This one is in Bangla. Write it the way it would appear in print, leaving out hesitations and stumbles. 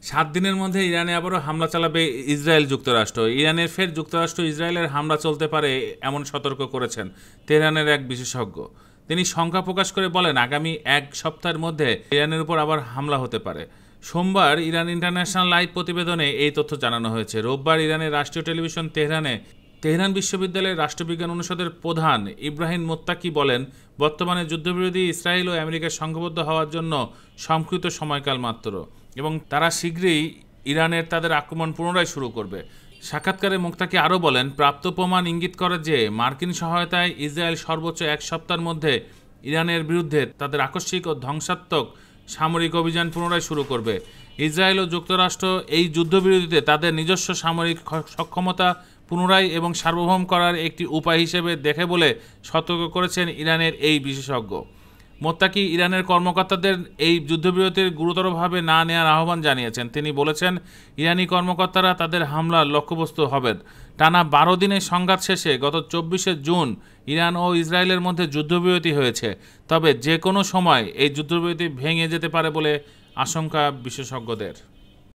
7 দিনের মধ্যে ইরানে আবারও হামলা চালাবে ইসরায়েল যুক্তরাষ্ট্র। ইরানের ফের যুক্তরাষ্ট্র ইসরায়েলের হামলা চলতে পারে এমন সতর্ক করেছেন তেহরানের এক বিশেষজ্ঞ। তিনি শঙ্কা প্রকাশ করে বলেন, আগামী 1 সপ্তাহের মধ্যে ইরানের উপর আবার হামলা হতে পারে। সোমবার ইরান ইন্টারন্যাশনাল লাইভ প্রতিবেদনে এই তথ্য জানানো হয়েছে। রোববার ইরানের রাষ্ট্রীয় টেলিভিশন তেহরান বিশ্ববিদ্যালয়ের রাষ্ট্রবিজ্ঞান অনুষদের প্রধান ইব্রাহিম মোত্তাকি বলেন, বর্তমানে যুদ্ধবিরোধী ইসরায়েল ও আমেরিকা সংঘবদ্ধ হওয়ার জন্য সংক্ষিপ্ত সময়কাল মাত্র এবং তারা শীঘ্রই ইরানের তাদের আক্রমণ পুনরায় শুরু করবে। সাক্ষাৎকারে মোত্তাকি আরও বলেন, প্রাপ্ত প্রমাণ ইঙ্গিত করে যে মার্কিন সহায়তায় ইসরায়েল সর্বোচ্চ 1 সপ্তাহের মধ্যে ইরানের বিরুদ্ধে তাদের আকস্মিক ও ধ্বংসাত্মক সামরিক অভিযান পুনরায় শুরু করবে। ইসরায়েল ও যুক্তরাষ্ট্র এই যুদ্ধবিরতিতে তাদের নিজস্ব সামরিক সক্ষমতা পুনরায় এবং সার্বভৌম করার একটি উপায় হিসেবে দেখে বলে সতর্ক করেছেন ইরানের এই বিশেষজ্ঞ। মোত্তাকি ইরানের কর্মকর্তাদের এই যুদ্ধবিরতির গুরুতরভাবে না নেওয়ার আহ্বান জানিয়েছেন। তিনি বলেছেন, ইরানি কর্মকর্তারা তাদের হামলার লক্ষ্যবস্তু হবেন। টানা 12 দিনের সংঘাত শেষে গত 24শে জুন ইরান ও ইসরায়েলের মধ্যে যুদ্ধবিরতি হয়েছে। তবে যে কোনো সময় এই যুদ্ধবিরতি ভেঙে যেতে পারে বলে আশঙ্কা বিশেষজ্ঞদের।